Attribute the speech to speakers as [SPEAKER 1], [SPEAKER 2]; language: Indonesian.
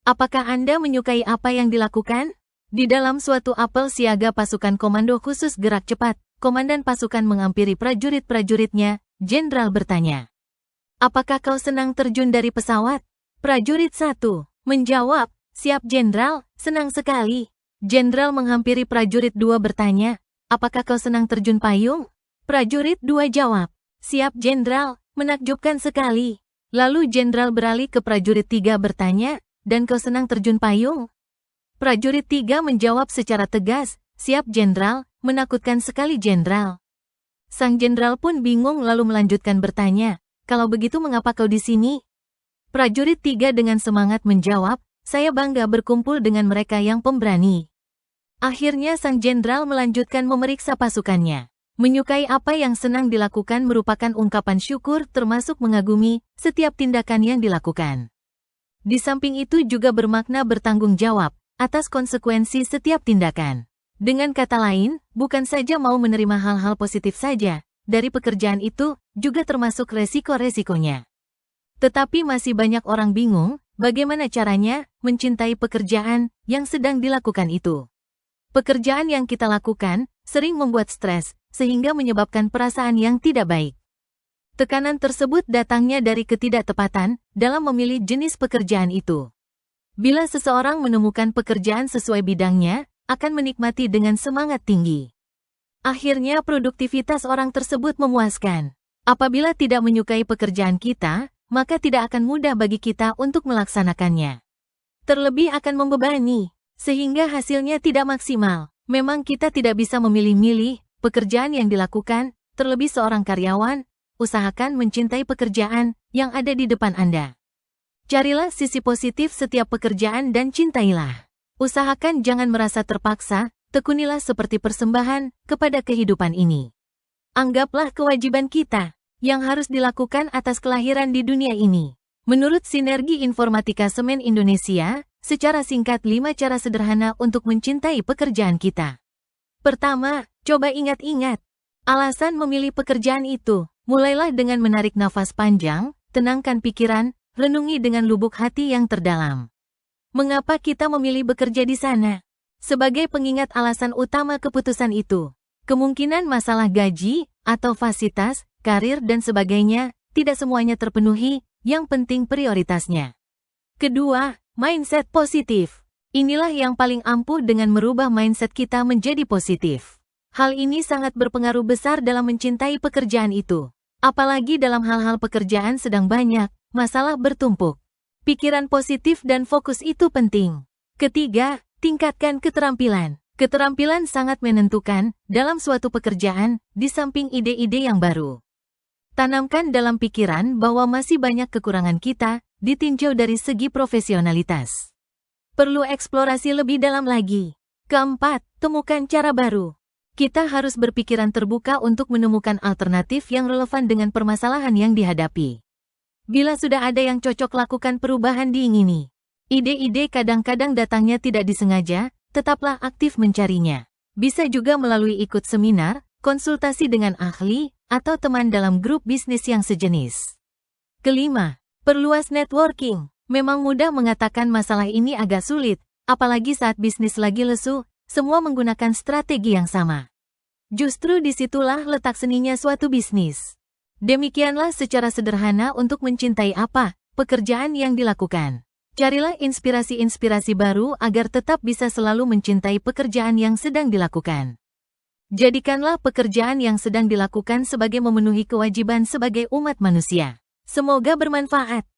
[SPEAKER 1] Apakah Anda menyukai apa yang dilakukan? Di dalam suatu apel siaga pasukan komando khusus gerak cepat, komandan pasukan menghampiri prajurit-prajuritnya. Jenderal bertanya, "Apakah kau senang terjun dari pesawat?" Prajurit 1 menjawab, "Siap Jenderal, senang sekali." Jenderal menghampiri prajurit 2 bertanya, "Apakah kau senang terjun payung?" Prajurit 2 jawab, "Siap Jenderal, menakjubkan sekali." Lalu Jenderal beralih ke prajurit 3 bertanya, "Dan kau senang terjun payung?" Prajurit 3 menjawab secara tegas, "Siap Jenderal, menakutkan sekali Jenderal." Sang Jenderal pun bingung lalu melanjutkan bertanya, "Kalau begitu mengapa kau di sini?" Prajurit 3 dengan semangat menjawab, "Saya bangga berkumpul dengan mereka yang pemberani." Akhirnya sang Jenderal melanjutkan memeriksa pasukannya. Menyukai apa yang senang dilakukan merupakan ungkapan syukur termasuk mengagumi setiap tindakan yang dilakukan. Di samping itu juga bermakna bertanggung jawab atas konsekuensi setiap tindakan. Dengan kata lain, bukan saja mau menerima hal-hal positif saja dari pekerjaan itu, juga termasuk resiko-resikonya. Tetapi masih banyak orang bingung bagaimana caranya mencintai pekerjaan yang sedang dilakukan itu. Pekerjaan yang kita lakukan sering membuat stres, sehingga menyebabkan perasaan yang tidak baik. Tekanan tersebut datangnya dari ketidaktepatan dalam memilih jenis pekerjaan itu. Bila seseorang menemukan pekerjaan sesuai bidangnya, akan menikmati dengan semangat tinggi. Akhirnya produktivitas orang tersebut memuaskan. Apabila tidak menyukai pekerjaan kita, maka tidak akan mudah bagi kita untuk melaksanakannya. Terlebih akan membebani, sehingga hasilnya tidak maksimal. Memang kita tidak bisa memilih-milih pekerjaan yang dilakukan, terlebih seorang karyawan. Usahakan mencintai pekerjaan yang ada di depan Anda. Carilah sisi positif setiap pekerjaan dan cintailah. Usahakan jangan merasa terpaksa, tekunilah seperti persembahan kepada kehidupan ini. Anggaplah kewajiban kita yang harus dilakukan atas kelahiran di dunia ini. Menurut Sinergi Informatika Semen Indonesia, secara singkat 5 cara sederhana untuk mencintai pekerjaan kita. Pertama, coba ingat-ingat alasan memilih pekerjaan itu. Mulailah dengan menarik nafas panjang, tenangkan pikiran, renungi dengan lubuk hati yang terdalam. Mengapa kita memilih bekerja di sana? Sebagai pengingat alasan utama keputusan itu, kemungkinan masalah gaji, atau fasilitas, karir dan sebagainya, tidak semuanya terpenuhi, yang penting prioritasnya. Kedua, mindset positif. Inilah yang paling ampuh dengan merubah mindset kita menjadi positif. Hal ini sangat berpengaruh besar dalam mencintai pekerjaan itu. Apalagi dalam hal-hal pekerjaan sedang banyak, masalah bertumpuk. Pikiran positif dan fokus itu penting. Ketiga, tingkatkan keterampilan. Keterampilan sangat menentukan dalam suatu pekerjaan, di samping ide-ide yang baru. Tanamkan dalam pikiran bahwa masih banyak kekurangan kita, ditinjau dari segi profesionalitas. Perlu eksplorasi lebih dalam lagi. Keempat, temukan cara baru. Kita harus berpikiran terbuka untuk menemukan alternatif yang relevan dengan permasalahan yang dihadapi. Bila sudah ada yang cocok, lakukan perubahan diingini. Ide-ide kadang-kadang datangnya tidak disengaja, tetaplah aktif mencarinya. Bisa juga melalui ikut seminar, konsultasi dengan ahli, atau teman dalam grup bisnis yang sejenis. Kelima, perluas networking. Memang mudah mengatakan masalah ini agak sulit, apalagi saat bisnis lagi lesu. Semua menggunakan strategi yang sama. Justru disitulah letak seninya suatu bisnis. Demikianlah secara sederhana untuk mencintai apa pekerjaan yang dilakukan. Carilah inspirasi-inspirasi baru agar tetap bisa selalu mencintai pekerjaan yang sedang dilakukan. Jadikanlah pekerjaan yang sedang dilakukan sebagai memenuhi kewajiban sebagai umat manusia. Semoga bermanfaat.